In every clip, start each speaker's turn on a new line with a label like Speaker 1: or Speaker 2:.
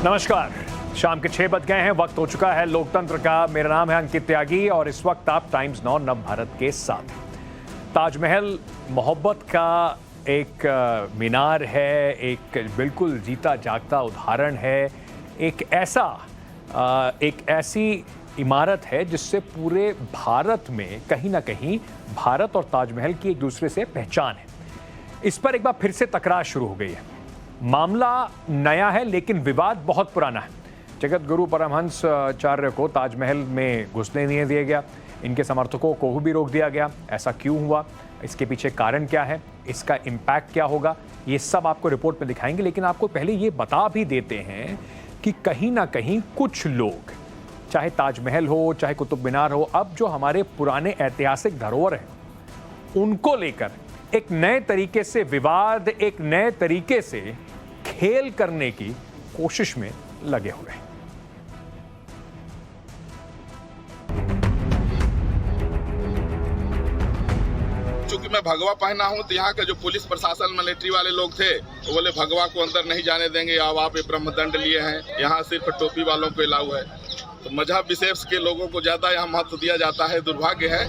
Speaker 1: नमस्कार, शाम के 6 बज गए हैं। वक्त हो चुका है लोकतंत्र का। मेरा नाम है अंकित त्यागी और इस वक्त आप टाइम्स नाउ नव भारत के साथ। ताजमहल मोहब्बत का एक मीनार है, एक बिल्कुल जीता जागता उदाहरण है, एक ऐसी इमारत है जिससे पूरे भारत में कहीं ना कहीं भारत और ताजमहल की एक दूसरे से पहचान है। इस पर एक बार फिर से तकरार शुरू हो गई है। मामला नया है लेकिन विवाद बहुत पुराना है। जगत गुरु परमहंस आचार्य को ताजमहल में घुसने नहीं दिया गया, इनके समर्थकों को भी रोक दिया गया। ऐसा क्यों हुआ, इसके पीछे कारण क्या है, इसका इम्पैक्ट क्या होगा, ये सब आपको रिपोर्ट में दिखाएंगे। लेकिन आपको पहले ये बता भी देते हैं कि कहीं ना कहीं कुछ लोग, चाहे ताजमहल हो चाहे कुतुब मीनार हो, अब जो हमारे पुराने ऐतिहासिक धरोहर हैं उनको लेकर एक नए तरीके से विवाद, एक नए तरीके से खेल करने की कोशिश में लगे हुए हैं।
Speaker 2: चूंकि मैं भगवा पहना हूं तो यहाँ के जो पुलिस प्रशासन मिलिट्री वाले लोग थे वो बोले भगवा को अंदर नहीं जाने देंगे। अब आप ये ब्रह्मदंड लिए हैं, यहाँ सिर्फ टोपी वालों को अलाउ है। तो मजहब विशेष के लोगों को ज्यादा यहाँ महत्व दिया जाता है। दुर्भाग्य है।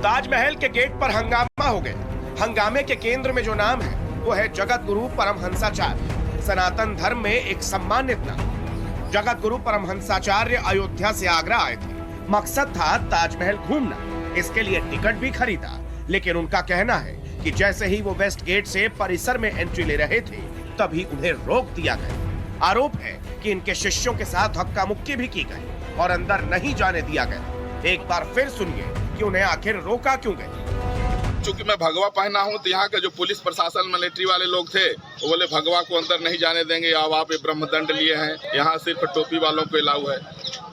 Speaker 3: ताजमहल के गेट पर हंगामा हो गया। हंगामे के केंद्र में जो नाम है वो है जगत गुरु परमहंसाचार्य, सनातन धर्म में एक सम्मानित नाम। जगत गुरु परमहंसाचार्य अयोध्या से आगरा आए थे। मकसद था ताजमहल घूमना, इसके लिए टिकट भी खरीदा। लेकिन उनका कहना है कि जैसे ही वो वेस्ट गेट से परिसर में एंट्री ले रहे थे तभी उन्हें रोक दिया गया। आरोप है कि इनके शिष्यों के साथ धक्का मुक्की भी की गई और अंदर नहीं जाने दिया गया। एक बार फिर सुनिए कि उन्हें आखिर रोका क्यों गया।
Speaker 2: चूंकि मैं भगवा पहना हूं तो यहाँ के जो पुलिस प्रशासन मिलिट्री वाले लोग थे वो बोले भगवा को अंदर नहीं जाने देंगे। अब आप ये ब्रह्मदंड लिए हैं, यहाँ सिर्फ टोपी वालों को अलाउ है।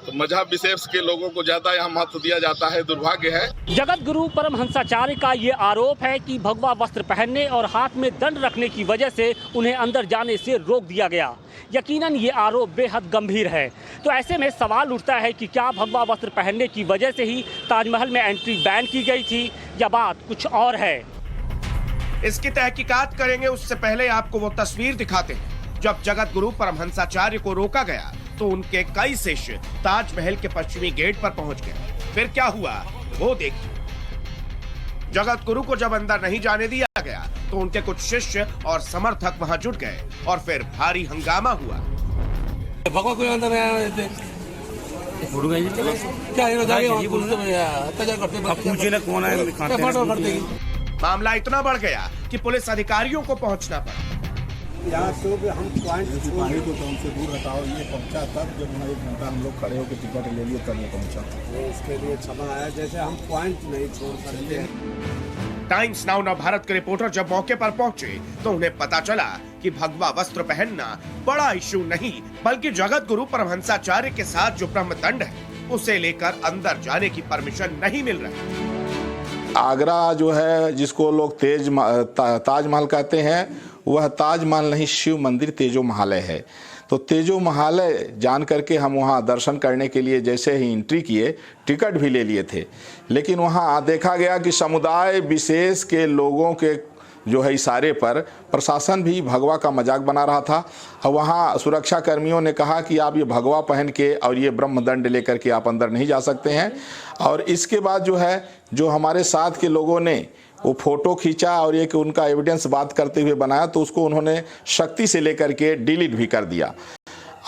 Speaker 2: तो मजहब विशेष के लोगों को ज्यादा यहाँ महत्व दिया जाता है। दुर्भाग्य है।
Speaker 4: जगत गुरु परमहंसाचार्य का ये आरोप है कि भगवा वस्त्र पहनने और हाथ में दंड रखने की वजह से उन्हें अंदर जाने से रोक दिया गया। यकीनन ये आरोप बेहद गंभीर है। तो ऐसे में सवाल उठता है कि क्या भगवा वस्त्र पहनने की वजह से ही ताजमहल में एंट्री बैन की गई थी या बात कुछ और है।
Speaker 3: इसकी तहकीकात करेंगे, उससे पहले आपको वो तस्वीर दिखाते हैं जब जगत गुरु परमहंसाचार्य को रोका गया तो उनके कई शिष्य ताजमहल के पश्चिमी गेट पर पहुंच गए। फिर क्या हुआ वो देखिए। जगत गुरु को जब अंदर नहीं जाने दिया गया तो उनके कुछ शिष्य और समर्थक वहां जुट गए और फिर भारी हंगामा हुआ।
Speaker 5: भगवा को अंदर
Speaker 3: मामला इतना बढ़ गया कि पुलिस अधिकारियों को पहुंचना पड़ा।
Speaker 6: यहाँ से हम पॉइंट सिपाही को तो हमसे दूर हटाओ ये पहुंचा, तब जब हमारे 1 घंटा हम लोग खड़े होकर टिकट ले लिए तब ये पहुंचा। इसके लिए क्षमा है, जैसे हम पॉइंट नहीं छोड़ सकते हैं।
Speaker 3: टाइम्स नाउ नव भारत के रिपोर्टर जब मौके पर पहुंचे तो उन्हें पता चला कि भगवा वस्त्र पहनना बड़ा इशू नहीं, बल्कि जगत गुरु परमहंसाचार्य के साथ जो ब्रह्मदंड है उसे लेकर अंदर जाने की परमिशन नहीं मिल रही।
Speaker 6: आगरा जो है जिसको लोग ताजमहल कहते हैं, वह ताजमहल नहीं शिव मंदिर तेजो महालय है। तो तेजो महालय जान करके हम वहाँ दर्शन करने के लिए जैसे ही एंट्री किए, टिकट भी ले लिए थे। लेकिन वहाँ देखा गया कि समुदाय विशेष के लोगों के जो है इशारे पर प्रशासन भी भगवा का मजाक बना रहा था। और वहाँ सुरक्षा कर्मियों ने कहा कि आप ये भगवा पहन के और ये ब्रह्मदंड लेकर के आप अंदर नहीं जा सकते हैं। और इसके बाद जो है जो हमारे साथ के लोगों ने वो फोटो खींचा और एक उनका एविडेंस बात करते हुए बनाया तो उसको उन्होंने सख्ती से लेकर के डिलीट भी कर दिया।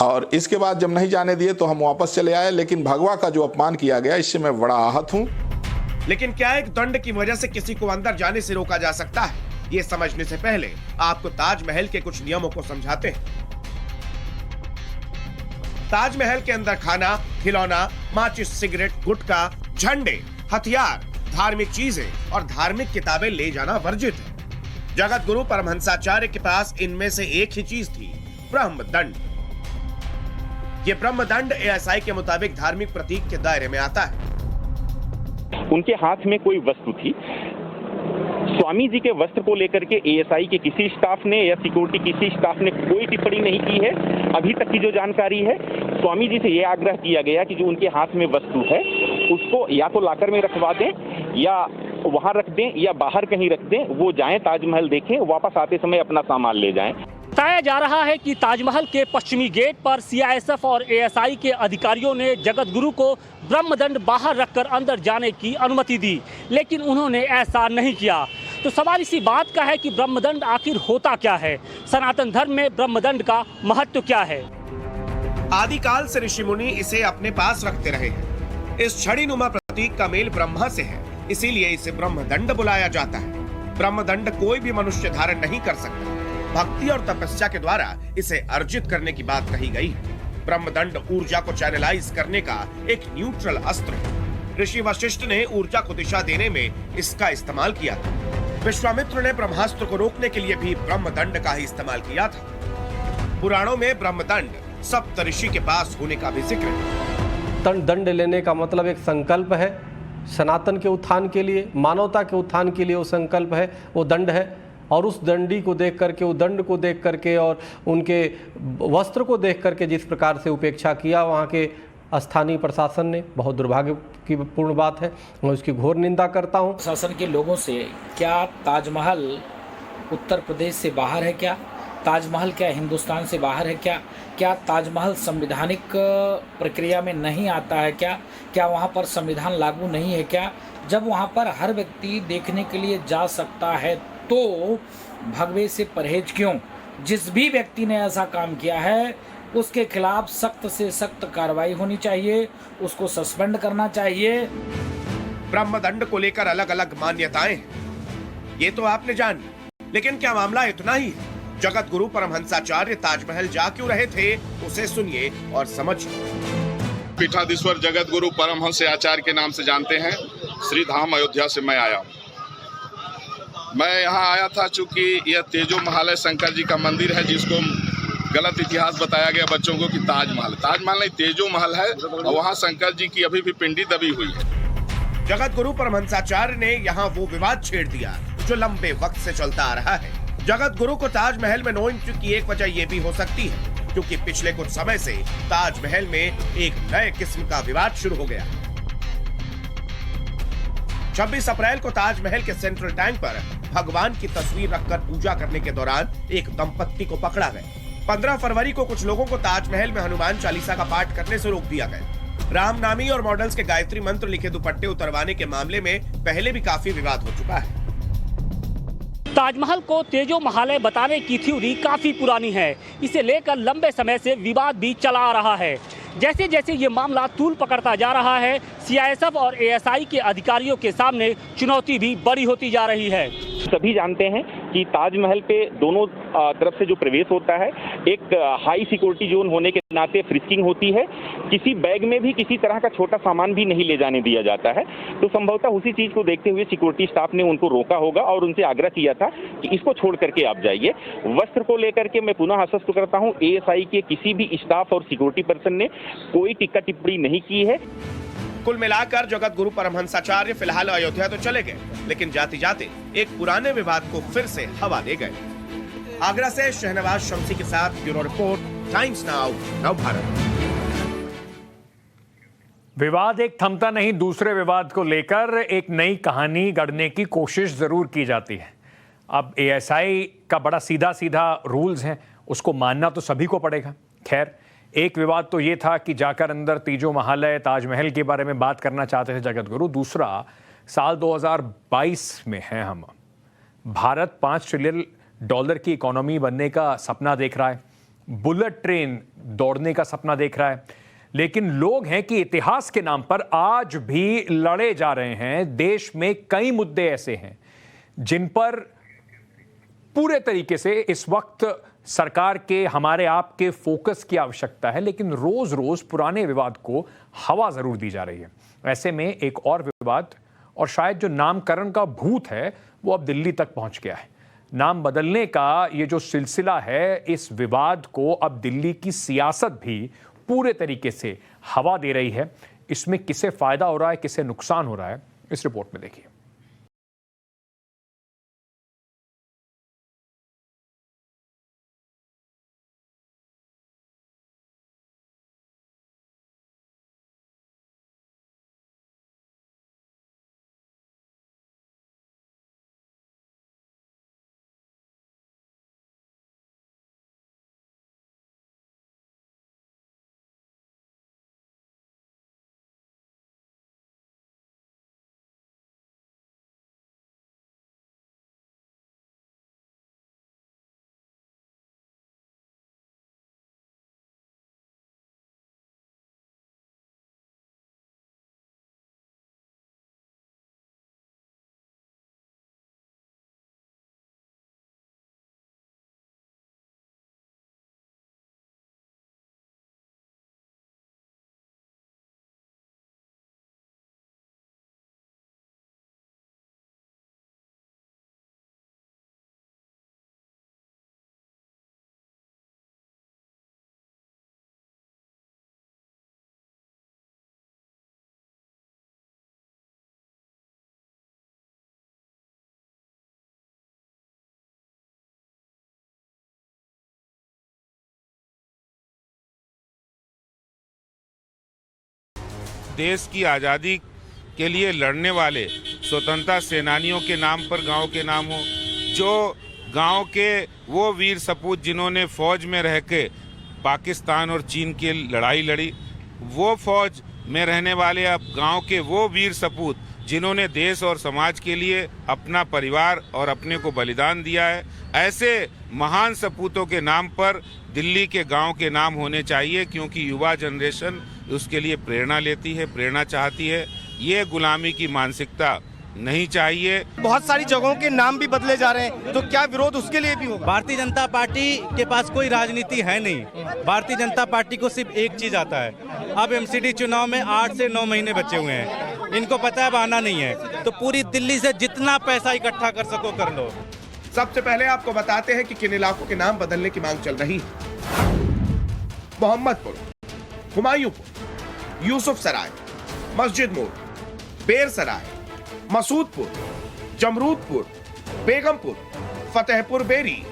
Speaker 6: और इसके बाद जब नहीं जाने दिए तो हम वापस चले आए। लेकिन भगवा का जो अपमान किया गया इससे मैं बड़ा आहत हूँ।
Speaker 3: लेकिन क्या एक दंड की वजह से किसी को अंदर जाने से रोका जा सकता है? ये समझने से पहले आपको ताजमहल के कुछ नियमों को समझाते हैं। ताजमहल के अंदर खाना, खिलौना, माचिस, सिगरेट, गुटखा, झंडे, हथियार, धार्मिक चीजें और धार्मिक किताबें ले जाना वर्जित है। जगत गुरु परमहंसाचार्य के पास इनमें से एक ही चीज थी, ब्रह्मदंड। ये ब्रह्मदंड एएसआई के मुताबिक धार्मिक प्रतीक के दायरे में आता है।
Speaker 7: उनके हाथ में कोई वस्तु थी। स्वामी जी के वस्त्र को लेकर के एएसआई के किसी स्टाफ ने या सिक्योरिटी किसी स्टाफ ने कोई टिप्पणी नहीं की है। अभी तक की जो जानकारी है, स्वामी जी से यह आग्रह किया गया कि जो उनके हाथ में वस्तु है उसको या तो लाकर में रखवा दें या वहां रख दें या बाहर कहीं रख दें, वो जाएं ताजमहल देखें, वापस आते समय अपना सामान ले जाएं।
Speaker 4: बताया जा रहा है कि ताजमहल के पश्चिमी गेट पर सीआईएसएफ और एएसआई के अधिकारियों ने जगत गुरु को ब्रह्मदंड बाहर रखकर अंदर जाने की अनुमति दी, लेकिन उन्होंने ऐसा नहीं किया। तो सवाल इसी बात का है कि ब्रह्मदंड आखिर होता क्या है, सनातन धर्म में ब्रह्मदंड का महत्व क्या है।
Speaker 3: आदिकाल से ऋषि मुनि इसे अपने पास रखते रहे हैं। इस छड़ीनुमा प्रतीक का मेल ब्रह्मा से है, इसीलिए इसे ब्रह्मदंड बुलाया जाता है। ब्रह्मदंड कोई भी मनुष्य धारण नहीं कर सकता। भक्ति और तपस्या के द्वारा इसे अर्जित करने की बात कही गई। ब्रह्मदंड ऊर्जा को चैनलाइज करने का एक न्यूट्रल अस्त्र है। ऋषि वशिष्ठ ने ऊर्जा को दिशा देने में इसका इस्तेमाल किया था। विश्वामित्र ने ब्रह्मास्त्र को रोकने के लिए भी ब्रह्मदंड का ही इस्तेमाल किया था। पुराणों में ब्रह्मदंड सप्तऋषि के पास होने का भी जिक्र है।
Speaker 5: दंड लेने का मतलब एक संकल्प है, सनातन के उत्थान के लिए, मानवता के उत्थान के लिए वो संकल्प है, वो दंड है। और उस दंडी को देख करके, वो दंड को देख करके और उनके वस्त्र को देख करके जिस प्रकार से उपेक्षा किया वहाँ के स्थानीय प्रशासन ने, बहुत दुर्भाग्य की पूर्ण बात है। मैं उसकी घोर निंदा करता हूँ।
Speaker 8: शासन के लोगों से, क्या ताजमहल उत्तर प्रदेश से बाहर है क्या? ताजमहल क्या हिंदुस्तान से बाहर है क्या? क्या ताजमहल संवैधानिक प्रक्रिया में नहीं आता है क्या? क्या वहाँ पर संविधान लागू नहीं है क्या? जब वहाँ पर हर व्यक्ति देखने के लिए जा सकता है तो भगवे से परहेज क्यों? जिस भी व्यक्ति ने ऐसा काम किया है उसके खिलाफ सख्त से सख्त कार्रवाई होनी चाहिए, उसको सस्पेंड करना चाहिए।
Speaker 3: ब्रह्मदंड को लेकर अलग अलग मान्यताएं हैं, ये तो आपने जान ली, लेकिन क्या मामला इतना ही है? जगत गुरु परमहंसाचार्य ताजमहल जा क्यों रहे थे, उसे सुनिए और समझिए।
Speaker 2: पीठाधीश्वर जगत गुरु परमहंस आचार्य के नाम से जानते हैं। श्री धाम अयोध्या से मैं आया हूँ। मैं यहाँ आया था चूंकि यह तेजो महालय शंकर जी का मंदिर है, जिसको गलत इतिहास बताया गया बच्चों को कि ताजमहल नहीं, तेजो महल है, और वहाँ शंकर जी की अभी भी पिंडी दबी हुई है।
Speaker 3: जगत गुरु परमहंसाचार्य ने यहाँ वो विवाद छेड़ दिया जो लंबे वक्त से चलता आ रहा है। जगत गुरु को ताजमहल में नो एंट्री की एक वजह ये भी हो सकती है क्योंकि पिछले कुछ समय से ताजमहल में एक नए किस्म का विवाद शुरू हो गया। 26 अप्रैल को ताजमहल के सेंट्रल टैंक पर भगवान की तस्वीर रखकर पूजा करने के दौरान एक दंपत्ति को पकड़ा गया। 15 फरवरी को कुछ लोगों को ताजमहल में हनुमान चालीसा का पाठ करने से रोक दिया गया। रामनामी और मॉडल्स के गायत्री मंत्र लिखे दुपट्टे उतरवाने के मामले में पहले भी काफी विवाद हो चुका है।
Speaker 4: ताजमहल को तेजो महालय बताने की थ्योरी काफी पुरानी है। इसे लेकर लंबे समय से विवाद भी चला आ रहा है। जैसे जैसे ये मामला तूल पकड़ता जा रहा है, सीआईएसएफ और एएसआई के अधिकारियों के सामने चुनौती भी बड़ी होती जा रही है।
Speaker 7: सभी जानते हैं कि ताजमहल पे दोनों तरफ से जो प्रवेश होता है, एक हाई सिक्योरिटी जोन होने के नाते फ्रिस्किंग होती है। किसी बैग में भी किसी तरह का छोटा सामान भी नहीं ले जाने दिया जाता है। तो संभवतः उसी चीज को देखते हुए सिक्योरिटी स्टाफ ने उनको रोका होगा और उनसे आग्रह किया था कि इसको छोड़ करके आप जाइए। वस्त्र को लेकर के मैं पुनः आश्वस्त करता हूँ, एएसआई के किसी भी स्टाफ और सिक्योरिटी पर्सन ने कोई टिक्का टिप्पणी नहीं की है।
Speaker 3: कुल मिलाकर जगत गुरु परमहंसाचार्य फिलहाल अयोध्या तो चले गए, लेकिन जाते जाते एक पुराने विवाद को फिर से हवा दे गए। आगरा से शहनवाज शम्सी के साथ ब्यूरो रिपोर्ट, टाइम्स नाउ, नव भारत।
Speaker 1: विवाद एक थमता नहीं, दूसरे विवाद को लेकर एक नई कहानी गढ़ने की कोशिश जरूर की जाती है। अब एएसआई का बड़ा सीधा सीधा रूल्स हैं, उसको मानना तो सभी को पड़ेगा। खैर, एक विवाद तो ये था कि जाकर अंदर तीजो महालय ताजमहल के बारे में बात करना चाहते थे जगत गुरु। दूसरा, साल 2022 में हैं हम। भारत $5 ट्रिलियन की इकोनॉमी बनने का सपना देख रहा है, बुलेट ट्रेन दौड़ने का सपना देख रहा है, लेकिन लोग हैं कि इतिहास के नाम पर आज भी लड़े जा रहे हैं। देश में कई मुद्दे ऐसे हैं जिन पर पूरे तरीके से इस वक्त सरकार के, हमारे आपके फोकस की आवश्यकता है, लेकिन रोज रोज पुराने विवाद को हवा जरूर दी जा रही है। ऐसे में एक और विवाद, और शायद जो नामकरण का भूत है वो अब दिल्ली तक पहुंच गया है। नाम बदलने का ये जो सिलसिला है, इस विवाद को अब दिल्ली की सियासत भी पूरे तरीके से हवा दे रही है। इसमें किसे फायदा हो रहा है, किसे नुकसान हो रहा है, इस रिपोर्ट में देखिए।
Speaker 9: देश की आज़ादी के लिए लड़ने वाले स्वतंत्रता सेनानियों के नाम पर गांव के नाम हो, जो गांव के वो वीर सपूत जिन्होंने फौज में रह के पाकिस्तान और चीन की लड़ाई लड़ी, वो फौज में रहने वाले अब गांव के वो वीर सपूत जिन्होंने देश और समाज के लिए अपना परिवार और अपने को बलिदान दिया है, ऐसे महान सपूतों के नाम पर दिल्ली के गांव के नाम होने चाहिए, क्योंकि युवा जनरेशन उसके लिए प्रेरणा लेती है, प्रेरणा चाहती है। ये गुलामी की मानसिकता नहीं चाहिए।
Speaker 10: बहुत सारी जगहों के नाम भी बदले जा रहे हैं, तो क्या विरोध उसके लिए भी होगा?
Speaker 11: भारतीय जनता पार्टी के पास कोई राजनीति है नहीं। भारतीय जनता पार्टी को सिर्फ एक चीज आता है, अब एमसीडी चुनाव में 8 से 9 महीने बचे हुए हैं, इनको पता है बहाना नहीं है, तो पूरी दिल्ली से जितना पैसा इकट्ठा कर सको कर लो।
Speaker 3: सबसे पहले आपको बताते हैं कि किन इलाकों के नाम बदलने की मांग चल रही है। मोहम्मदपुर, हुमायूंपुर, यूसुफ सराय, मस्जिद मोड़, बेर सराय, मसूदपुर, जमरूदपुर, बेगमपुर, फतेहपुर बेरी,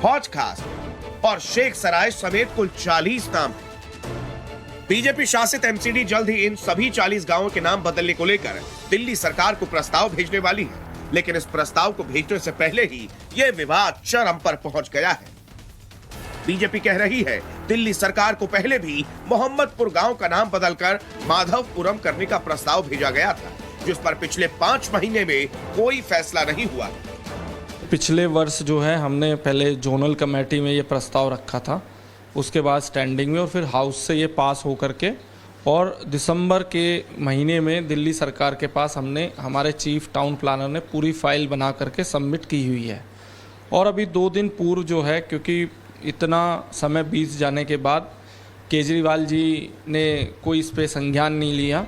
Speaker 3: हौज खास और शेख सराय समेत कुल 40 नाम हैं। बीजेपी शासित एमसीडी जल्द ही इन सभी 40 गांवों के नाम बदलने को लेकर दिल्ली सरकार को प्रस्ताव भेजने वाली है, लेकिन इस प्रस्ताव को भेजने से पहले ही यह विवाद चरम पर पहुंच गया है। बीजेपी कह रही है दिल्ली सरकार को पहले भी मोहम्मदपुर गांव का नाम बदलकर माधवपुरम करने का प्रस्ताव भेजा गया था, जिस पर पिछले 5 महीने में कोई फैसला नहीं हुआ।
Speaker 12: पिछले वर्ष जो है हमने पहले जोनल कमेटी में ये प्रस्ताव रखा था, उसके बाद स्टैंडिंग में और फिर हाउस से ये पास हो करके और दिसंबर के महीने में दिल्ली सरकार के पास हमने हमारे चीफ टाउन प्लानर ने पूरी फाइल बना करके सबमिट की हुई है। और अभी 2 दिन पूर्व जो है, क्योंकि इतना समय बीत जाने के बाद केजरीवाल जी ने कोई इस पे संज्ञान नहीं लिया।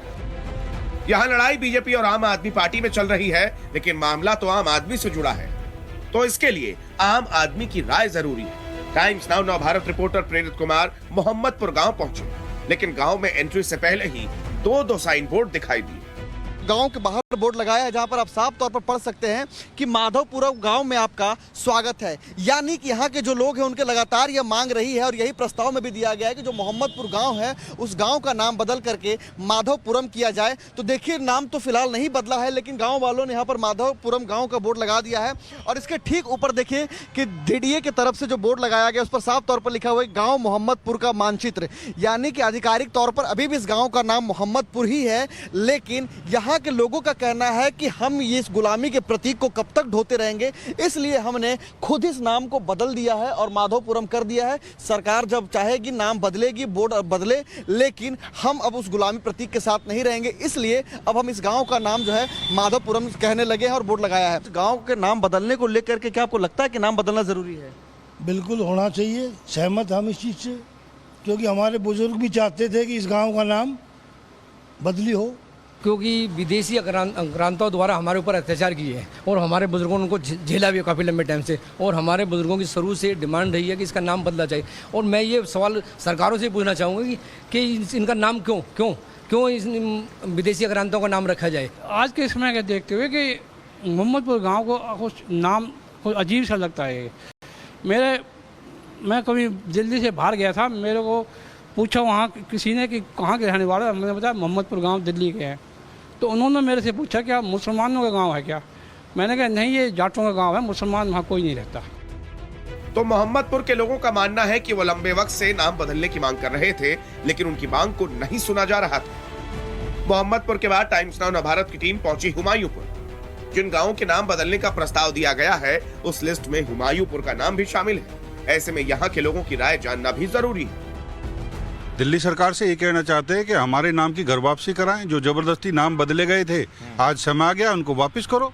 Speaker 3: यहाँ लड़ाई बीजेपी और आम आदमी पार्टी में चल रही है, लेकिन मामला तो आम आदमी से जुड़ा है, तो इसके लिए आम आदमी की राय जरूरी है। टाइम्स नाउ नवभारत रिपोर्टर प्रेरित कुमार मोहम्मदपुर गांव पहुंचे, लेकिन गांव में एंट्री से पहले ही 2 साइन बोर्ड दिखाई दिए।
Speaker 10: गांव के बाहर बोर्ड लगाया है जहां पर आप साफ तौर पर पढ़ सकते हैं कि माधवपुरम गांव में आपका स्वागत है। यानी कि यहाँ के जो लोग हैं उनके लगातार यह मांग रही है और यही प्रस्ताव में भी दिया गया है कि जो मोहम्मदपुर गांव है उस गांव का नाम बदल करके माधवपुरम किया जाए। तो देखिए, नाम तो फिलहाल नहीं बदला है, लेकिन गाँव वालों ने यहाँ पर माधवपुरम गाँव का बोर्ड लगा दिया है। और इसके ठीक ऊपर देखिए कि DDA की तरफ से जो बोर्ड लगाया गया उस पर साफ तौर पर लिखा हुआ है गाँव मोहम्मदपुर का मानचित्र। यानी कि आधिकारिक तौर पर अभी भी इस गाँव का नाम मोहम्मदपुर ही है, लेकिन यहाँ के लोगों का कहना है कि हम ये इस गुलामी के प्रतीक को कब तक ढोते रहेंगे, इसलिए हमने खुद इस नाम को बदल दिया है और माधवपुरम कर दिया है। सरकार जब चाहेगी नाम बदलेगी, बोर्ड बदले, लेकिन हम अब उस गुलामी प्रतीक के साथ नहीं रहेंगे, इसलिए अब हम इस गांव का नाम जो है माधवपुरम कहने लगे हैं और बोर्ड लगाया है। गांव के नाम बदलने को लेकर के क्या आपको लगता है कि नाम बदलना जरूरी है?
Speaker 13: बिल्कुल होना चाहिए, सहमत हम इस चीज़ से, क्योंकि हमारे बुजुर्ग भी चाहते थे कि इस गांव का नाम बदली हो,
Speaker 14: क्योंकि विदेशी आक्रांताओं द्वारा हमारे ऊपर अत्याचार किए हैं और हमारे बुजुर्गों ने उनको झेला भी काफ़ी लंबे टाइम से, और हमारे बुजुर्गों की शुरू से डिमांड रही है कि इसका नाम बदला जाए। और मैं ये सवाल सरकारों से पूछना चाहूँगा कि इनका नाम क्यों इस विदेशी आक्रांताओं का नाम रखा जाए?
Speaker 15: आज के समय को देखते हुए कि मोहम्मदपुर गाँव को कुछ नाम कुछ अजीब सा लगता है। मैं कभी दिल्ली से बाहर गया था, मेरे को पूछा वहाँ किसी ने कि कहाँ के रहने वाला, मैंने बताया मोहम्मदपुर गांव दिल्ली के हैं। तो उन्होंने मेरे से पूछा क्या मुसलमानों का गांव है क्या? मैंने कहा नहीं, ये जाटों का गांव है, मुसलमान वहाँ कोई नहीं रहता।
Speaker 3: तो मोहम्मदपुर के लोगों का मानना है कि वो लंबे वक्त से नाम बदलने की मांग कर रहे थे, लेकिन उनकी मांग को नहीं सुना जा रहा था। मोहम्मदपुर के बाद टाइम्स नाउ नवभारत की टीम पहुंची हुमायूंपुर। जिन गाँवों के नाम बदलने का प्रस्ताव दिया गया है उस लिस्ट में हुमायूंपुर का नाम भी शामिल है। ऐसे में यहाँ के लोगों की राय जानना भी जरूरी है।
Speaker 16: दिल्ली सरकार से ये कहना चाहते हैं कि हमारे नाम की घर वापसी कराएं, जो जबरदस्ती नाम बदले गए थे, आज समय आ गया उनको वापस करो।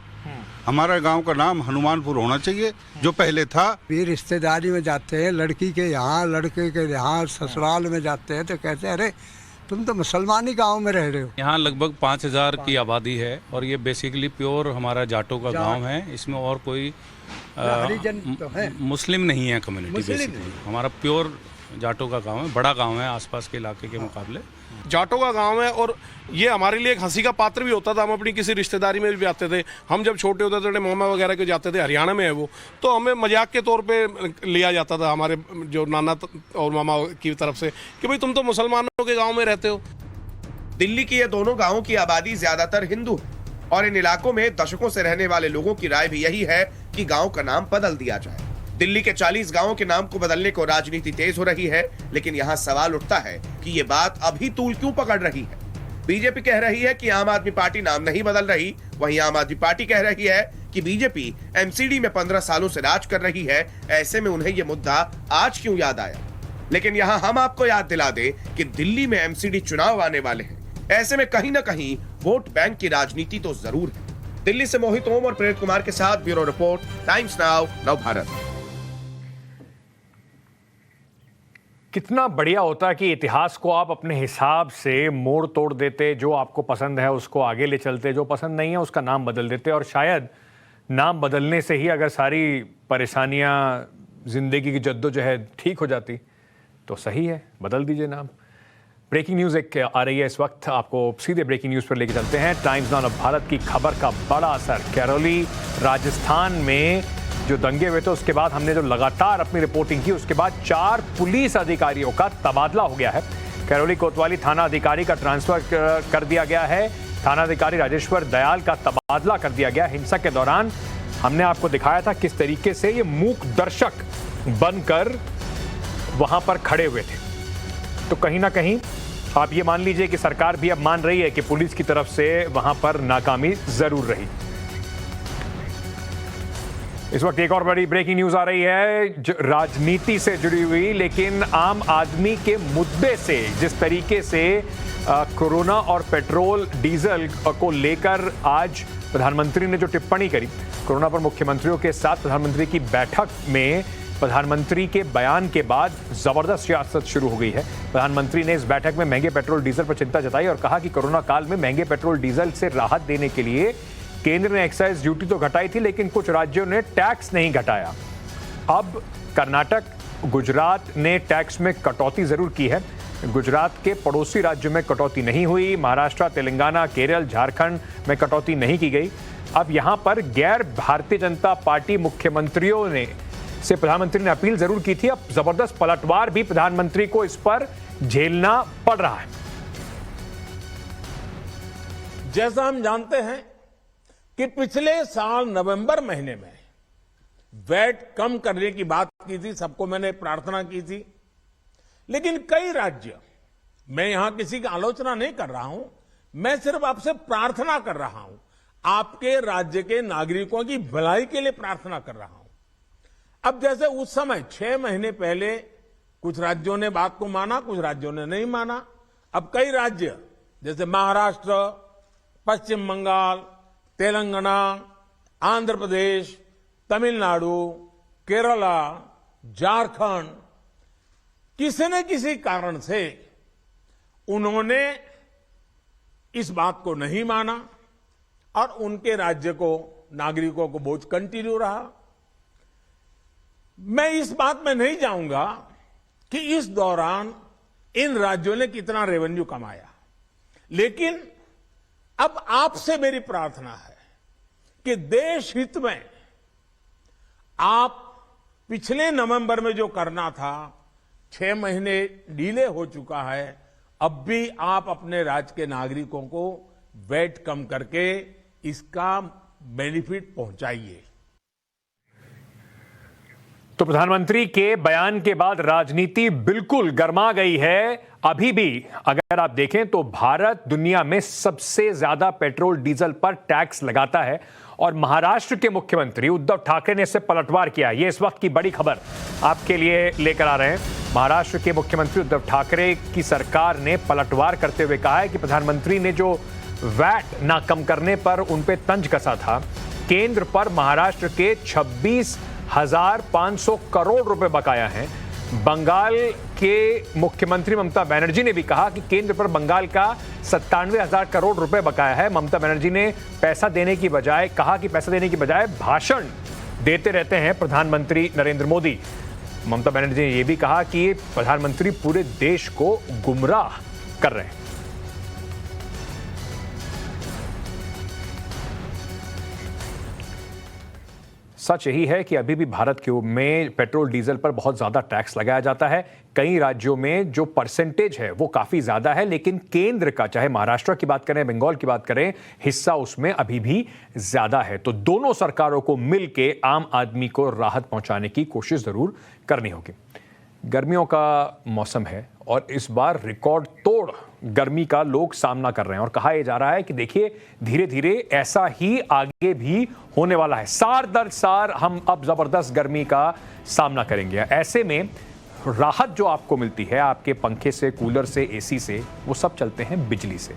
Speaker 16: हमारा गांव का नाम हनुमानपुर होना चाहिए जो पहले था।
Speaker 17: ये रिश्तेदारी में जाते हैं, लड़की के यहाँ, लड़के के यहाँ, ससुराल में जाते हैं तो कहते हैं अरे तुम तो मुसलमानी गांव में रह रहे हो।
Speaker 12: यहाँ लगभग 5000 की आबादी है और ये बेसिकली प्योर हमारा जाटों का गांव है। इसमें और कोई मुस्लिम नहीं है कम्युनिटी। बेसिकली हमारा प्योर जाटों का गांव है, बड़ा गांव है आसपास के इलाके के मुकाबले।
Speaker 18: जाटों का गांव है और ये हमारे लिए एक हंसी का पात्र भी होता था। हम अपनी किसी रिश्तेदारी में भी आते थे, हम जब छोटे होते थे मामा वगैरह के जाते थे, हरियाणा में है वो, तो हमें मजाक के तौर पे लिया जाता था हमारे जो नाना और मामा की तरफ से कि भाई तुम तो मुसलमानों के गांव में रहते हो।
Speaker 3: दिल्ली के ये दोनों गांवों की आबादी ज्यादातर हिंदू है और इन इलाकों में दशकों से रहने वाले लोगों की राय भी यही है कि गांव का नाम बदल दिया जाए। दिल्ली के 40 गांवों के नाम को बदलने को राजनीति तेज हो रही है, लेकिन यहाँ सवाल उठता है कि ये बात अभी तूल क्यों पकड़ रही है। बीजेपी कह रही है कि आम आदमी पार्टी नाम नहीं बदल रही, वहीं आम आदमी पार्टी कह रही है कि बीजेपी एमसीडी में 15 सालों से राज कर रही है। ऐसे में उन्हें ये मुद्दा आज क्यों याद आया। लेकिन यहाँ हम आपको याद दिला दें कि दिल्ली में एमसीडी चुनाव आने वाले हैं। ऐसे में कहीं ना कहीं वोट बैंक की राजनीति तो जरूर है। दिल्ली से मोहित ओम और प्रेरित कुमार के साथ ब्यूरो रिपोर्ट, टाइम्स नाउ, नव भारत।
Speaker 1: कितना बढ़िया होता कि इतिहास को आप अपने हिसाब से मोड़ तोड़ देते, जो आपको पसंद है उसको आगे ले चलते, जो पसंद नहीं है उसका नाम बदल देते, और शायद नाम बदलने से ही अगर सारी परेशानियां, जिंदगी की जद्दोजहद ठीक हो जाती तो सही है, बदल दीजिए नाम। ब्रेकिंग न्यूज़ एक आ रही है इस वक्त, आपको सीधे ब्रेकिंग न्यूज़ पर लेके चलते हैं। टाइम्स नाउ भारत की खबर का बड़ा असर। करौली राजस्थान में जो दंगे हुए थे उसके बाद हमने जो लगातार अपनी रिपोर्टिंग की, उसके बाद 4 पुलिस अधिकारियों का तबादला हो गया है। करौली कोतवाली थाना अधिकारी का ट्रांसफर कर दिया गया है। थाना अधिकारी राजेश्वर दयाल का तबादला कर दिया गया। हिंसा के दौरान हमने आपको दिखाया था किस तरीके से ये मूक दर्शक बनकर वहां पर खड़े हुए थे। तो कहीं ना कहीं आप ये मान लीजिए कि सरकार भी अब मान रही है कि पुलिस की तरफ से वहां पर नाकामी जरूर रही। इस वक्त एक और बड़ी ब्रेकिंग न्यूज आ रही है जो राजनीति से जुड़ी हुई, लेकिन आम आदमी के मुद्दे से, जिस तरीके से कोरोना और पेट्रोल डीजल को लेकर आज प्रधानमंत्री ने जो टिप्पणी करी, कोरोना पर मुख्यमंत्रियों के साथ प्रधानमंत्री की बैठक में प्रधानमंत्री के बयान के बाद जबरदस्त सियासत शुरू हो गई है। प्रधानमंत्री ने इस बैठक में महंगे पेट्रोल डीजल पर चिंता जताई और कहा कि कोरोना काल में महंगे पेट्रोल डीजल से राहत देने के लिए केंद्र ने एक्साइज ड्यूटी तो घटाई थी, लेकिन कुछ राज्यों ने टैक्स नहीं घटाया। अब कर्नाटक, गुजरात ने टैक्स में कटौती जरूर की है। गुजरात के पड़ोसी राज्यों में कटौती नहीं हुई। महाराष्ट्र, तेलंगाना, केरल, झारखंड में कटौती नहीं की गई। अब यहां पर गैर भारतीय जनता पार्टी मुख्यमंत्रियों ने से प्रधानमंत्री ने अपील जरूर की थी। अब जबरदस्त पलटवार भी प्रधानमंत्री को इस पर झेलना पड़ रहा है।
Speaker 19: जैसा हम जानते हैं कि पिछले साल नवंबर महीने में वैट कम करने की बात की थी, सबको मैंने प्रार्थना की थी, लेकिन कई राज्य, मैं यहां किसी की आलोचना नहीं कर रहा हूं, मैं सिर्फ आपसे प्रार्थना कर रहा हूं, आपके राज्य के नागरिकों की भलाई के लिए प्रार्थना कर रहा हूं। अब जैसे उस समय 6 महीने पहले कुछ राज्यों ने बात को माना, कुछ राज्यों ने नहीं माना। अब कई राज्य जैसे महाराष्ट्र, पश्चिम बंगाल, तेलंगाना, आंध्र प्रदेश, तमिलनाडु, केरला, झारखंड, किसी न किसी कारण से उन्होंने इस बात को नहीं माना और उनके राज्य को, नागरिकों को बोझ कंटिन्यू रहा। मैं इस बात में नहीं जाऊंगा कि इस दौरान इन राज्यों ने कितना रेवेन्यू कमाया, लेकिन अब आपसे मेरी प्रार्थना है कि देश हित में आप पिछले नवंबर में जो करना था, 6 महीने डिले हो चुका है, अब भी आप अपने राज्य के नागरिकों को वैट कम करके इसका बेनिफिट पहुंचाइए।
Speaker 1: तो प्रधानमंत्री के बयान के बाद राजनीति बिल्कुल गर्मा गई है। अभी भी अगर आप देखें तो भारत दुनिया में सबसे ज्यादा पेट्रोल डीजल पर टैक्स लगाता है और महाराष्ट्र के मुख्यमंत्री उद्धव ठाकरे ने इससे पलटवार किया। ये इस वक्त की बड़ी खबर आपके लिए लेकर आ रहे हैं। महाराष्ट्र के मुख्यमंत्री उद्धव ठाकरे की सरकार ने पलटवार करते हुए कहा है कि प्रधानमंत्री ने जो वैट ना कम करने पर उन पे तंज कसा था, केंद्र पर महाराष्ट्र के 26,500 करोड़ रुपए बकाया हैं। बंगाल के मुख्यमंत्री ममता बनर्जी ने भी कहा कि केंद्र पर बंगाल का 97,000 करोड़ रुपए बकाया है। ममता बनर्जी ने पैसा देने की बजाय कहा कि पैसा देने की बजाय भाषण देते रहते हैं प्रधानमंत्री नरेंद्र मोदी। ममता बनर्जी ने यह भी कहा कि प्रधानमंत्री पूरे देश को गुमराह कर रहे हैं। सच यही है कि अभी भी भारत में पेट्रोल डीजल पर बहुत ज्यादा टैक्स लगाया जाता है। कई राज्यों में जो परसेंटेज है वो काफी ज्यादा है, लेकिन केंद्र का, चाहे महाराष्ट्र की बात करें, बंगाल की बात करें, हिस्सा उसमें अभी भी ज्यादा है। तो दोनों सरकारों को मिलकर आम आदमी को राहत पहुंचाने की कोशिश जरूर करनी होगी। गर्मियों का मौसम है और इस बार रिकॉर्ड तोड़ गर्मी का लोग सामना कर रहे हैं और कहा यह जा रहा है कि देखिए धीरे धीरे ऐसा ही आगे भी होने वाला है। सार दर सार हम अब जबरदस्त गर्मी का सामना करेंगे। ऐसे में राहत जो आपको मिलती है आपके पंखे से, कूलर से, एसी से, वो सब चलते हैं बिजली से।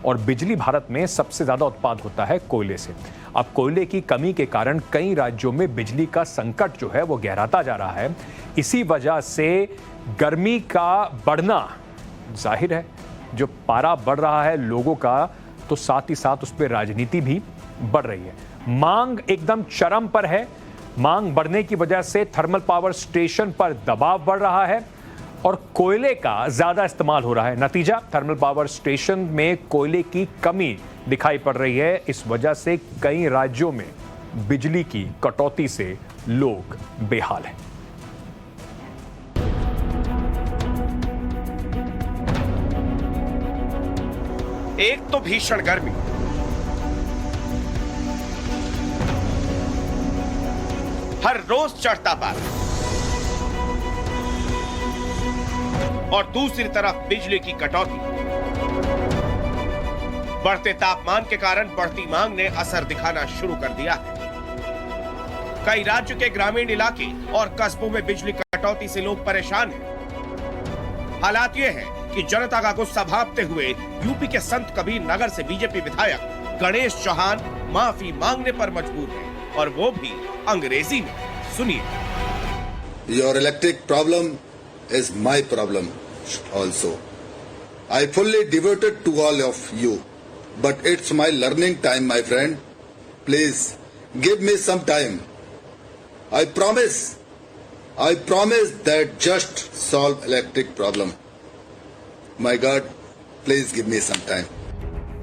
Speaker 1: और बिजली भारत में सबसे ज्यादा उत्पाद होता है कोयले से। अब कोयले की कमी के कारण कई राज्यों में बिजली का संकट जो है वो गहराता जा रहा है। इसी वजह से गर्मी का बढ़ना, जाहिर है जो पारा बढ़ रहा है लोगों का, तो साथ ही साथ उस पर राजनीति भी बढ़ रही है। मांग एकदम चरम पर है। मांग बढ़ने की वजह से थर्मल पावर स्टेशन पर दबाव बढ़ रहा है और कोयले का ज्यादा इस्तेमाल हो रहा है। नतीजा, थर्मल पावर स्टेशन में कोयले की कमी दिखाई पड़ रही है। इस वजह से कई राज्यों में बिजली की कटौती से लोग बेहाल हैं।
Speaker 3: एक तो भीषण गर्मी, हर रोज चढ़ता पारा, और दूसरी तरफ बिजली की कटौती। बढ़ते तापमान के कारण बढ़ती मांग ने असर दिखाना शुरू कर दिया है। कई राज्य के ग्रामीण इलाके और कस्बों में बिजली कटौती से लोग परेशान हैं। हालात ये है कि जनता का गुस्सा भांपते हुए यूपी के संत कबीर नगर से बीजेपी विधायक गणेश चौहान माफी मांगने पर मजबूर हैं, और वो भी अंग्रेजी में। सुनिए।
Speaker 20: Your electric problem is my problem also. I fully devoted to all of you, but it's my learning time, my friend. Please give me some time. I promise that just solve electric problem. My God, please give me some time.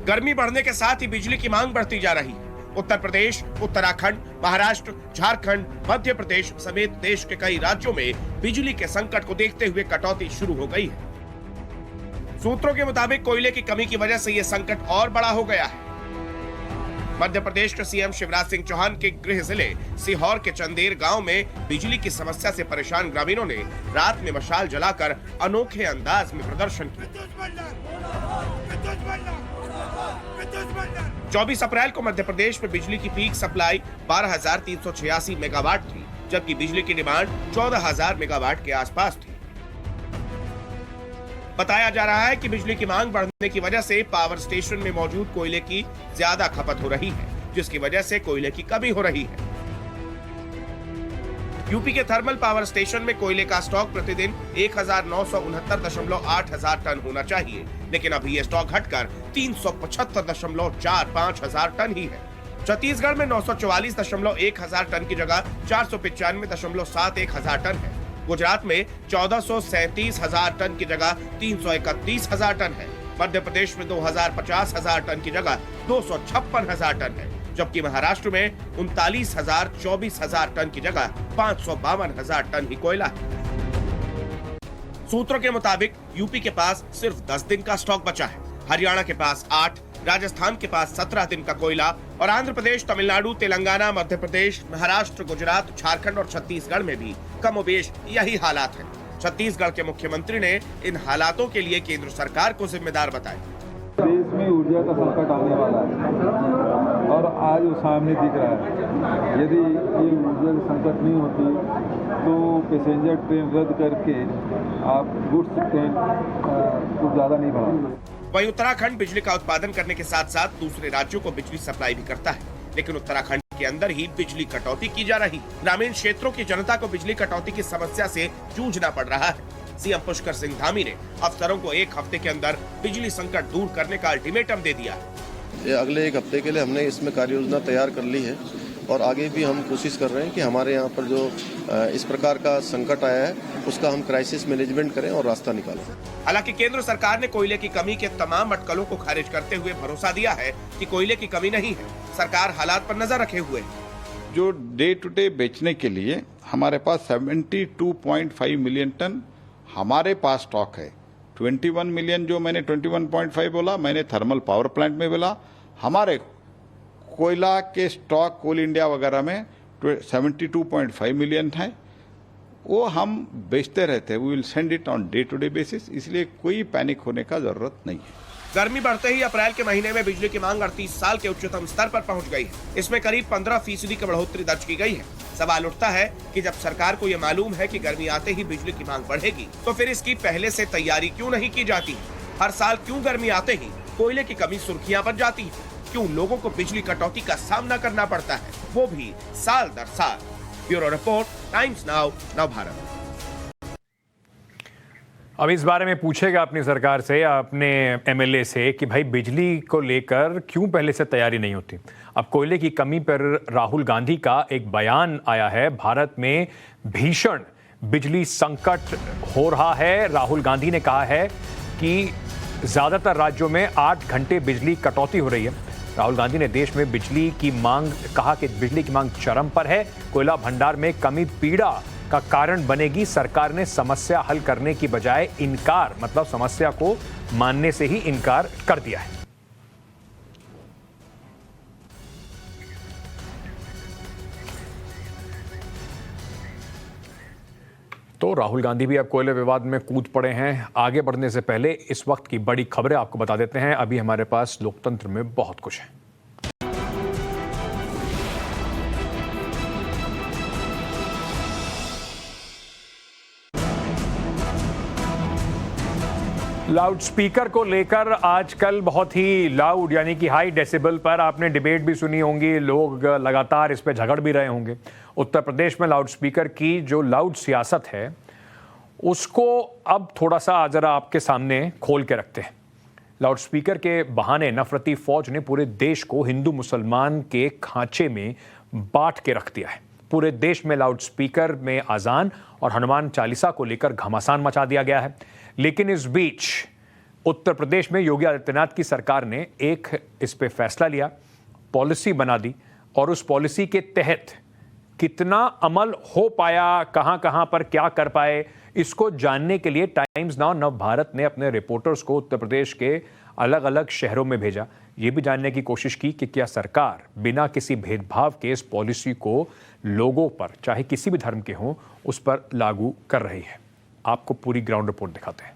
Speaker 3: गर्मी बढ़ने के साथ ही बिजली की मांग बढ़ती जा रही है। उत्तर प्रदेश, उत्तराखंड, महाराष्ट्र, झारखंड, मध्य प्रदेश समेत देश के कई राज्यों में बिजली के संकट को देखते हुए कटौती शुरू हो गई है। सूत्रों के मुताबिक कोयले की कमी की वजह से यह संकट और बड़ा हो गया है। मध्य प्रदेश के सीएम शिवराज सिंह चौहान के गृह जिले सीहोर के चंदेर गांव में बिजली की समस्या से परेशान ग्रामीणों ने रात में मशाल जलाकर अनोखे अंदाज में प्रदर्शन किया। 24 अप्रैल को मध्य प्रदेश में बिजली की पीक सप्लाई 12,386 मेगावाट थी, जबकि बिजली की डिमांड 14,000 मेगावाट के आसपास थी। बताया जा रहा है कि बिजली की मांग बढ़ने की वजह से पावर स्टेशन में मौजूद कोयले की ज्यादा खपत हो रही है, जिसकी वजह से कोयले की कमी हो रही है। यूपी के थर्मल पावर स्टेशन में कोयले का स्टॉक प्रतिदिन 1969.8 हजार टन होना चाहिए, लेकिन अभी ये स्टॉक घटकर 375.45 हजार टन ही है। छत्तीसगढ़ में 944.1 हजार टन की जगह 495.71 हजार टन है। गुजरात में 1437 हजार टन की जगह 331 हजार टन है। मध्य प्रदेश में 2050 हजार टन की जगह 256 हजार टन है, जबकि महाराष्ट्र में 39,024 हजार टन की जगह 552 हजार टन ही कोयला है। सूत्रों के मुताबिक यूपी के पास सिर्फ 10 दिन का स्टॉक बचा है, हरियाणा के पास 8, राजस्थान के पास 17 दिन का कोयला, और आंध्र प्रदेश, तमिलनाडु, तेलंगाना, मध्य प्रदेश, महाराष्ट्र, गुजरात, झारखंड और छत्तीसगढ़ में भी कमोबेश यही हालात है। छत्तीसगढ़ के मुख्यमंत्री ने इन हालातों के लिए केंद्र सरकार को जिम्मेदार बताया।
Speaker 21: देश में ऊर्जा का संकट आने वाला है और आज वो सामने दिख रहा है। यदि ये ऊर्जा की संकट नहीं होती तो पैसेंजर ट्रेन रद्द करके आप गुड्स ट्रेन को ज़्यादा नहीं बढ़ा।
Speaker 3: वहीं उत्तराखंड बिजली का उत्पादन करने के साथ साथ दूसरे राज्यों को बिजली सप्लाई भी करता है, लेकिन उत्तराखंड के अंदर ही बिजली कटौती की जा रही। ग्रामीण क्षेत्रों की जनता को बिजली कटौती की समस्या से जूझना पड़ रहा है। सीएम पुष्कर सिंह धामी ने अफसरों को 1 हफ्ते के अंदर बिजली संकट दूर करने का अल्टीमेटम दे दिया है।
Speaker 22: अगले 1 हफ्ते के लिए हमने इसमें कार्य योजना तैयार कर ली है और आगे भी हम कोशिश कर रहे हैं कि हमारे यहाँ पर जो इस प्रकार का संकट आया है उसका हम क्राइसिस मैनेजमेंट करें और रास्ता निकालें।
Speaker 3: हालांकि केंद्र सरकार ने कोयले की कमी के तमाम अटकलों को खारिज करते हुए भरोसा दिया है कि कोयले की कमी नहीं है। सरकार हालात पर नजर रखे हुए है।
Speaker 5: जो डे टू डे बेचने के लिए हमारे पास 72.5 मिलियन टन हमारे पास स्टॉक है। 21 मिलियन जो मैंने 21.5 बोला, मैंने थर्मल पावर प्लांट में बोला। हमारे कोयला के स्टॉक कोल इंडिया वगैरह में 72.5 मिलियन है, वो हम बेचते रहते हैं। We will send it on day to day basis, इसलिए कोई पैनिक होने का जरूरत नहीं है।
Speaker 3: गर्मी बढ़ते ही अप्रैल के महीने में बिजली की मांग 38 साल के उच्चतम स्तर पर पहुंच गई है। इसमें करीब 15% की बढ़ोतरी दर्ज की गई है। सवाल उठता है कि जब सरकार को ये मालूम है कि गर्मी आते ही बिजली की मांग बढ़ेगी, तो फिर इसकी पहले से तैयारी क्यों नहीं की जाती? हर साल क्यों गर्मी आते ही कोयले की कमी सुर्खियां बन जाती है? क्यों लोगों को बिजली कटौती का सामना करना पड़ता है, वो भी साल दर साल? Bureau report, times now, Navbharat.
Speaker 1: अब इस बारे में पूछेगा अपनी सरकार से या अपने एमएलए से कि भाई बिजली को लेकर क्यों पहले से तैयारी नहीं होती। अब कोयले की कमी पर राहुल गांधी का एक बयान आया है। भारत में भीषण बिजली संकट हो रहा है। राहुल गांधी ने कहा है कि ज्यादातर राज्यों में 8 घंटे बिजली कटौती हो रही है। राहुल गांधी ने देश में बिजली की मांग, कहा कि बिजली की मांग चरम पर है। कोयला भंडार में कमी पीड़ा का कारण बनेगी। सरकार ने समस्या हल करने की बजाय इनकार, मतलब समस्या को मानने से ही इनकार कर दिया है। तो राहुल गांधी भी अब कोयले विवाद में कूद पड़े हैं। आगे बढ़ने से पहले इस वक्त की बड़ी खबरें आपको बता देते हैं। अभी हमारे पास लोकतंत्र में बहुत कुछ है। लाउडस्पीकर को लेकर आजकल बहुत ही लाउड यानी कि हाई डेसिबल पर आपने डिबेट भी सुनी होंगी। लोग लगातार इस पे झगड़ भी रहे होंगे। उत्तर प्रदेश में लाउडस्पीकर की जो लाउड सियासत है उसको अब थोड़ा सा जरा आपके सामने खोल के रखते हैं। लाउडस्पीकर के बहाने नफरती फौज ने पूरे देश को हिंदू मुसलमान के खांचे में बांट के रख दिया है। पूरे देश में लाउडस्पीकर में अजान और हनुमान चालीसा को लेकर घमासान मचा दिया गया है। लेकिन इस बीच उत्तर प्रदेश में योगी आदित्यनाथ की सरकार ने एक इस पे फैसला लिया, पॉलिसी बना दी, और उस पॉलिसी के तहत कितना अमल हो पाया, कहां कहां पर क्या कर पाए, इसको जानने के लिए टाइम्स नाउ नवभारत ने अपने रिपोर्टर्स को उत्तर प्रदेश के अलग अलग शहरों में भेजा। ये भी जानने की कोशिश की कि क्या सरकार बिना किसी भेदभाव के इस पॉलिसी को लोगों पर, चाहे किसी भी धर्म के हों, उस पर लागू कर रही है। आपको पूरी ग्राउंड रिपोर्ट दिखाते हैं।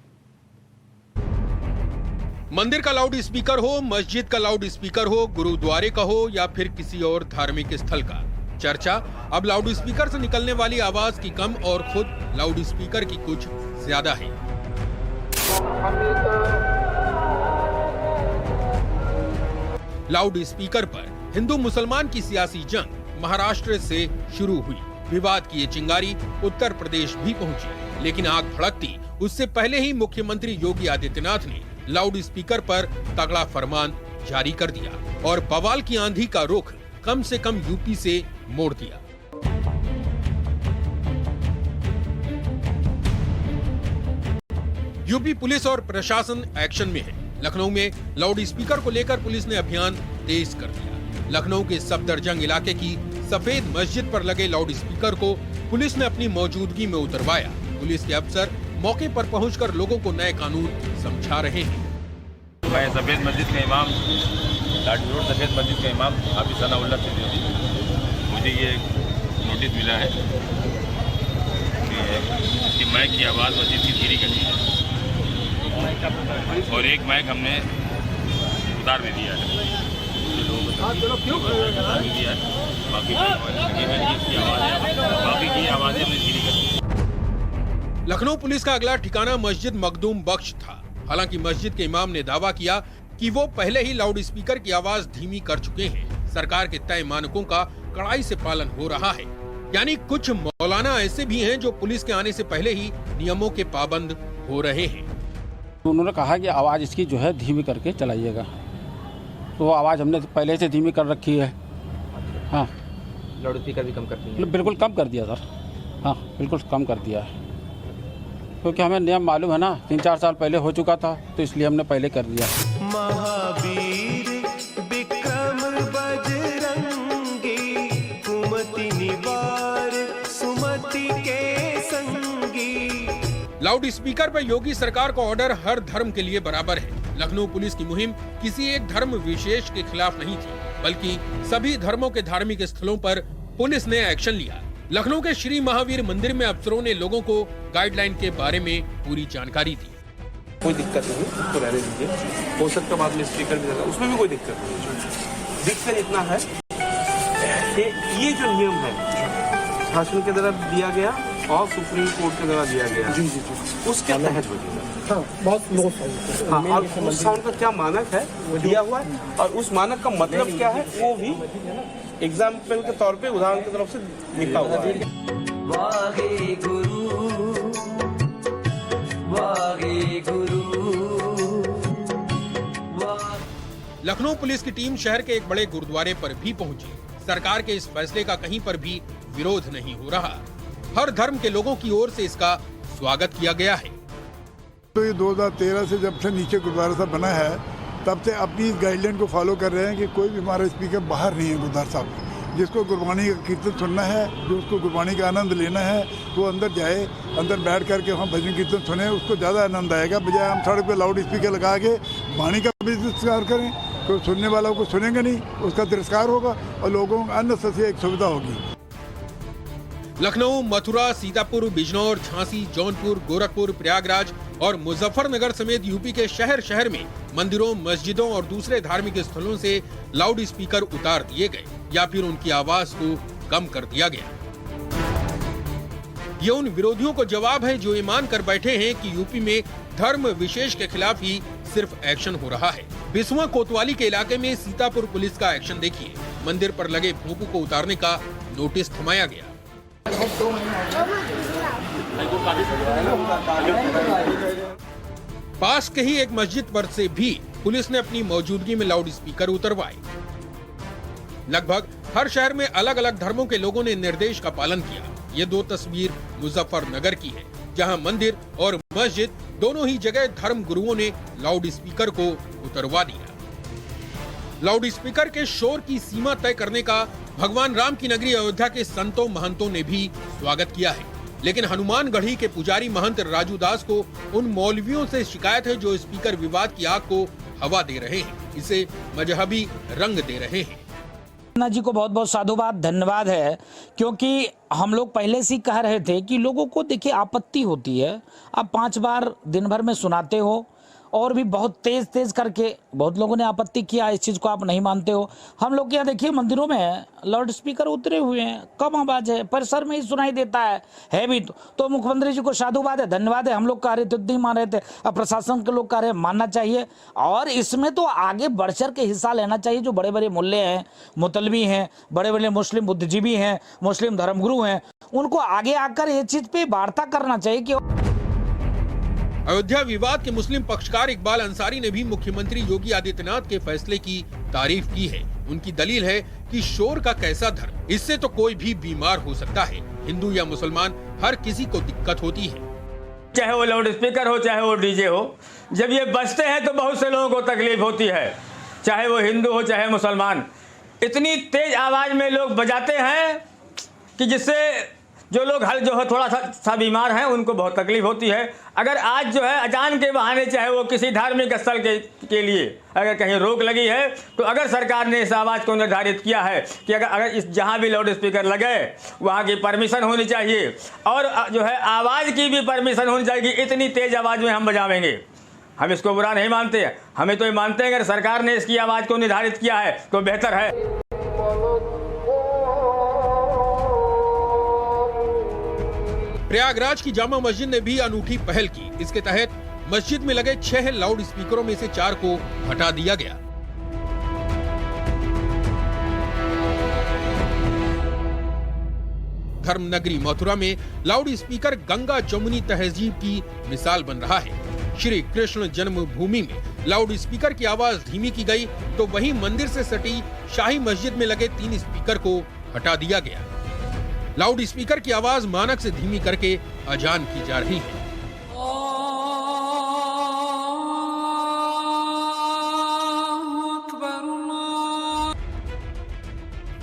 Speaker 6: मंदिर का लाउड स्पीकर हो, मस्जिद का लाउड स्पीकर हो, गुरुद्वारे का हो या फिर किसी और धार्मिक स्थल का, चर्चा अब लाउड स्पीकर से निकलने वाली आवाज की कम और खुद लाउड स्पीकर की कुछ ज्यादा है। लाउड स्पीकर पर हिंदू मुसलमान की सियासी जंग महाराष्ट्र से शुरू हुई। विवाद की ये चिंगारी उत्तर प्रदेश भी पहुंची, लेकिन आग भड़कती उससे पहले ही मुख्यमंत्री योगी आदित्यनाथ ने लाउड स्पीकर पर तगड़ा फरमान जारी कर दिया और बवाल की आंधी का रुख कम से कम यूपी से मोड़ दिया। यूपी पुलिस और प्रशासन एक्शन में है। लखनऊ में लाउड स्पीकर को लेकर पुलिस ने अभियान तेज कर दिया। लखनऊ के सफदरजंग इलाके की सफेद मस्जिद पर लगे लाउड स्पीकर को पुलिस ने अपनी मौजूदगी में उतरवाया। पुलिस के अफसर मौके पर पहुंचकर लोगों को नए कानून समझा रहे हैं।
Speaker 23: मैं सफेद मस्जिद का इमाम, लाठी रोड सफेद मस्जिद का इमाम हाफिज सनाउल्लाह सिद्दीकी, मुझे ये नोटिस मिला है कि माइक की आवाज़ मस्जिद की धीरे करनी है और एक माइक हमने उतार भी दिया है। बाकी की आवाज़ें हमने धीरे कर दी।
Speaker 6: लखनऊ पुलिस का अगला ठिकाना मस्जिद मखदूम बख्श था। हालांकि मस्जिद के इमाम ने दावा किया कि वो पहले ही लाउड स्पीकर की आवाज धीमी कर चुके हैं। सरकार के तय मानकों का कड़ाई से पालन हो रहा है। यानी कुछ मौलाना ऐसे भी हैं जो पुलिस के आने से पहले ही नियमों के पाबंद हो रहे हैं।
Speaker 15: उन्होंने कहा कि आवाज इसकी जो है धीमी करके चलाइएगा, तो वो आवाज हमने पहले से धीमी कर रखी है। हाँ,
Speaker 24: लाउड स्पीकर भी कम कर दिया?
Speaker 15: बिल्कुल कम कर दिया सर। हाँ, बिल्कुल कम कर दिया है, क्योंकि हमें नियम मालूम है ना, 3-4 साल पहले हो चुका था, तो इसलिए हमने पहले कर दिया।
Speaker 25: महावीर विक्रम बजरंगी कुमति
Speaker 6: लाउड स्पीकर पर योगी सरकार का ऑर्डर हर धर्म के लिए बराबर है। लखनऊ पुलिस की मुहिम किसी एक धर्म विशेष के खिलाफ नहीं थी, बल्कि सभी धर्मों के धार्मिक स्थलों पर पुलिस ने एक्शन लिया। लखनऊ के श्री महावीर मंदिर में अफसरों ने लोगों को गाइडलाइन के बारे में पूरी जानकारी दी।
Speaker 2: कोई दिक्कत नहीं, उसको रहने दीजिए। हो सकता बाद में स्पीकर भी लगा, उसमें भी कोई दिक्कत नहीं। दिक्कत इतना है कि ये जो नियम है शासन के द्वारा दिया गया और सुप्रीम कोर्ट के द्वारा दिया गया, उसके तहत बनेगा। बहुत लो साउंड, और उस साउंड का क्या मानक है वो दिया हुआ है, और उस मानक का मतलब क्या है वो भी एग्जाम्पल के तौर पे उदाहरण की तरफ से लिखा हुआ है।
Speaker 6: लखनऊ पुलिस की टीम शहर के एक बड़े गुरुद्वारे पर भी पहुंची। सरकार के इस फैसले का कहीं पर भी विरोध नहीं हो रहा। हर धर्म के लोगों की ओर से इसका स्वागत किया गया है।
Speaker 4: तो ये 2013 से जब से नीचे गुरुद्वारा साहब बना है तब से अपनी इस गाइडलाइन को फॉलो कर रहे हैं कि कोई भी हमारा स्पीकर बाहर नहीं है गुरुद्वारा साहब। जिसको गुरबानी का कीर्तन सुनना है, जो उसको गुरबानी का आनंद लेना है, वो अंदर जाए, अंदर बैठ करके हम भजन कीर्तन सुने, उसको ज़्यादा आनंद आएगा, बजाय हम सड़क पे लाउड स्पीकर लगा के वाणी का भी तिरस्कार करें। तो सुनने वाला को सुनेंगे नहीं, उसका तिरस्कार होगा और लोगों को अन्य से एक सुविधा होगी।
Speaker 6: लखनऊ, मथुरा, सीतापुर, बिजनौर, झांसी, जौनपुर, गोरखपुर, प्रयागराज और मुजफ्फरनगर समेत यूपी के शहर शहर में मंदिरों, मस्जिदों और दूसरे धार्मिक स्थलों से लाउड स्पीकर उतार दिए गए या फिर उनकी आवाज को कम कर दिया गया। ये उन विरोधियों को जवाब है जो ये मान कर बैठे हैं कि यूपी में धर्म विशेष के खिलाफ ही सिर्फ एक्शन हो रहा है। बिस्वा कोतवाली के इलाके में सीतापुर पुलिस का एक्शन देखिए। मंदिर पर लगे भोंपू को उतारने का नोटिस थमाया गया। पास के ही एक मस्जिद पर से भी पुलिस ने अपनी मौजूदगी में लाउड स्पीकर उतरवाए। लगभग हर शहर में अलग अलग धर्मों के लोगों ने निर्देश का पालन किया। ये दो तस्वीर मुजफ्फरनगर की है, जहां मंदिर और मस्जिद दोनों ही जगह धर्म गुरुओं ने लाउड स्पीकर को उतरवा दिया। लाउड स्पीकर के शोर की सीमा तय करने का भगवान राम की नगरी अयोध्या के संतों महंतों ने भी स्वागत किया है, लेकिन हनुमानगढ़ी के पुजारी महंत राजू दास को उन मौलवियों से शिकायत है जो स्पीकर विवाद की आग को हवा दे रहे हैं, इसे मजहबी रंग दे रहे हैं।
Speaker 7: जी को बहुत बहुत साधुवाद, धन्यवाद है, क्योंकि हम लोग पहले से ही कह रहे थे कि लोगों को देखिए आपत्ति होती है। आप 5 बार दिन भर में सुनाते हो और भी बहुत तेज करके बहुत लोगों ने आपत्ति किया, इस चीज़ को आप नहीं मानते हो। हम लोग यहाँ देखिए मंदिरों में लाउड स्पीकर उतरे हुए हैं, कम आवाज़ है, परिसर में ही सुनाई देता है भी तो मुख्यमंत्री जी को साधुवाद है, धन्यवाद है। हम लोग कह रहे थे नहीं मान रहे थे, अब प्रशासन के लोग कह रहे हैं मानना चाहिए और इसमें तो आगे बढ़ चढ़ के हिस्सा लेना चाहिए। जो बड़े बड़े मुल्ले हैं, मुतलबी हैं, बड़े बड़े मुस्लिम बुद्धिजीवी हैं, मुस्लिम धर्मगुरु हैं, उनको आगे आकर ये चीज़ पे वार्ता करना चाहिए कि
Speaker 6: अयोध्या विवाद के मुस्लिम पक्षकार इकबाल अंसारी ने भी मुख्यमंत्री योगी आदित्यनाथ के फैसले की तारीफ की है। उनकी दलील है कि शोर का कैसा धर्म, इससे तो कोई भी बीमार हो सकता है। हिंदू या मुसलमान हर किसी को दिक्कत होती है,
Speaker 8: चाहे वो लाउड स्पीकर हो चाहे वो डीजे हो। जब ये बजते हैं तो बहुत से लोगों को तकलीफ होती है, चाहे वो हिंदू हो चाहे मुसलमान। इतनी तेज आवाज में लोग बजाते हैं कि जिससे जो लोग हल जो है थोड़ा सा बीमार हैं उनको बहुत तकलीफ होती है। अगर आज जो है अजान के बहाने चाहे वो किसी धार्मिक स्थल के लिए अगर कहीं रोक लगी है, तो अगर सरकार ने इस आवाज़ को निर्धारित किया है कि अगर इस जहाँ भी लाउड स्पीकर लगे वहाँ की परमिशन होनी चाहिए और जो है आवाज़ की भी परमिशन होनी चाहिए कि इतनी तेज़ आवाज़ में हम बजावेंगे। हम इसको बुरा नहीं मानते हैं, हमें तो ये मानते हैं अगर सरकार ने इसकी आवाज़ को निर्धारित किया है तो बेहतर है।
Speaker 6: प्रयागराज की जामा मस्जिद ने भी अनूठी पहल की। इसके तहत मस्जिद में लगे 6 लाउड स्पीकरों में से 4 को हटा दिया गया। धर्मनगरी मथुरा में लाउड स्पीकर गंगा जमुनी तहजीब की मिसाल बन रहा है। श्री कृष्ण जन्मभूमि में लाउड स्पीकर की आवाज धीमी की गई, तो वहीं मंदिर से सटी शाही मस्जिद में लगे 3 स्पीकर को हटा दिया गया। लाउड स्पीकर की आवाज मानक से धीमी करके अजान की जा रही है।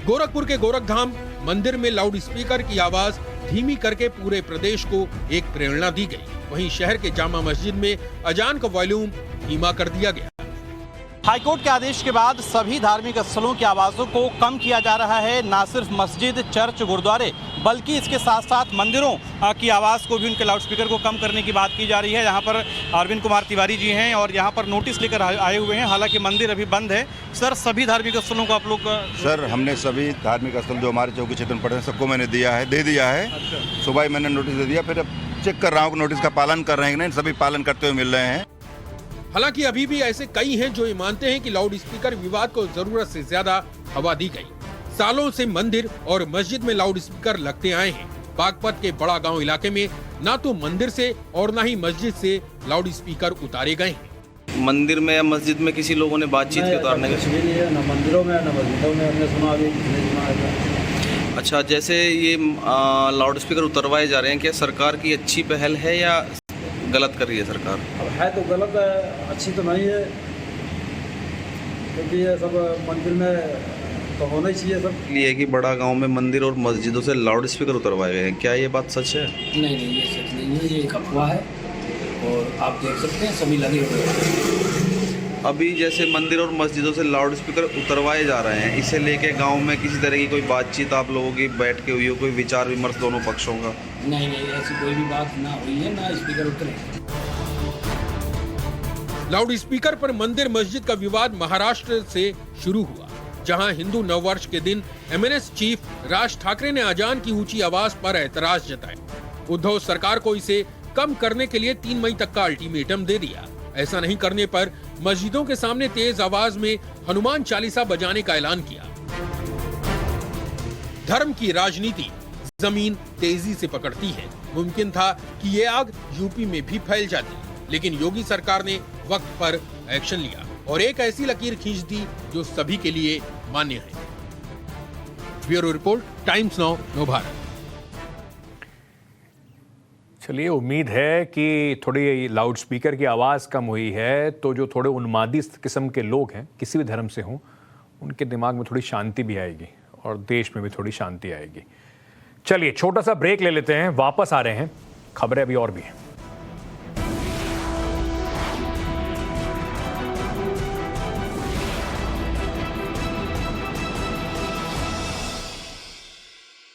Speaker 6: गोरखपुर के गोरखधाम मंदिर में लाउड स्पीकर की आवाज धीमी करके पूरे प्रदेश को एक प्रेरणा दी गई। वहीं शहर के जामा मस्जिद में अजान का वॉल्यूम धीमा कर दिया गया।
Speaker 9: हाईकोर्ट के आदेश के बाद सभी धार्मिक स्थलों की आवाज़ों को कम किया जा रहा है। ना सिर्फ मस्जिद, चर्च, गुरुद्वारे बल्कि इसके साथ साथ मंदिरों की आवाज़ को भी उनके लाउडस्पीकर को कम करने की बात की जा रही है। यहाँ पर अरविंद कुमार तिवारी जी हैं और यहाँ पर नोटिस लेकर आए हुए हैं। हालांकि मंदिर अभी बंद है। सर, सभी धार्मिक स्थलों को आप लोग?
Speaker 10: सर, हमने सभी धार्मिक स्थल जो हमारे चौकी क्षेत्र में पड़े हैं सबको मैंने दे दिया है। सुबह ही मैंने नोटिस दे दिया, फिर अब चेक कर रहा हूँ नोटिस का पालन कर रहे हैं कि नहीं। सभी पालन करते हुए मिल रहे हैं।
Speaker 6: हालांकि अभी भी ऐसे कई हैं जो ये मानते हैं कि लाउड स्पीकर विवाद को जरूरत से ज्यादा हवा दी गई। सालों से मंदिर और मस्जिद में लाउड स्पीकर लगते आए हैं। बागपत के बड़ा गांव इलाके में ना तो मंदिर से और ना ही मस्जिद से लाउड स्पीकर उतारे गए हैं।
Speaker 11: मंदिर में या मस्जिद में किसी लोगों ने बातचीत के उतारने का?
Speaker 13: न मंदिरों में न मस्जिदों में हमने सुना अभी किसी सुना।
Speaker 11: अच्छा, जैसे ये लाउड स्पीकर उतरवाए जा रहे हैं, क्या सरकार की अच्छी पहल है या गलत कर रही है सरकार?
Speaker 13: अब है तो गलत है, अच्छी तो नहीं है, क्योंकि ये सब मंदिर में तो होना ही चाहिए सब।
Speaker 11: ये कि बड़ा गांव में मंदिर और मस्जिदों से लाउड स्पीकर उतरवाए गए हैं, क्या ये बात सच है?
Speaker 7: नहीं, ये सच नहीं है, ये एक अफवाह है और आप देख सकते हैं सभी लगे हुए हैं।
Speaker 11: अभी जैसे मंदिर और मस्जिदों से लाउड स्पीकर उतरवाए जा रहे हैं, इसे लेके गांव में किसी तरह की कोई बातचीत आप लोगों की बैठ के हुई हो, कोई विचार विमर्श दोनों पक्षों का?
Speaker 7: नहीं, ऐसी कोई भी बात ना हुई है, ना स्पीकर उतरे।
Speaker 6: लाउड स्पीकर पर मंदिर मस्जिद का विवाद महाराष्ट्र से शुरू हुआ, जहां हिंदू नववर्ष के दिन एमएनएस चीफ राज ठाकरे ने अजान की ऊंची आवाज पर ऐतराज जताया। उद्धव सरकार को इसे कम करने के लिए 3 मई तक का अल्टीमेटम दे दिया। ऐसा नहीं करने पर मस्जिदों के सामने तेज आवाज में हनुमान चालीसा बजाने का ऐलान किया। धर्म की राजनीति जमीन तेजी से पकड़ती है। मुमकिन था कि ये आग यूपी में भी फैल जाती, लेकिन योगी सरकार ने वक्त पर एक्शन लिया और एक ऐसी लकीर खींच दी जो सभी के लिए मान्य है। ब्यूरो रिपोर्ट, टाइम्स नाउ, नव भारत।
Speaker 1: चलिए, उम्मीद है कि थोड़ी लाउड स्पीकर की आवाज़ कम हुई है तो जो थोड़े उन्मादी किस्म के लोग हैं, किसी भी धर्म से हों, उनके दिमाग में थोड़ी शांति भी आएगी और देश में भी थोड़ी शांति आएगी। चलिए, छोटा सा ब्रेक ले लेते हैं, वापस आ रहे हैं। खबरें अभी और भी हैं।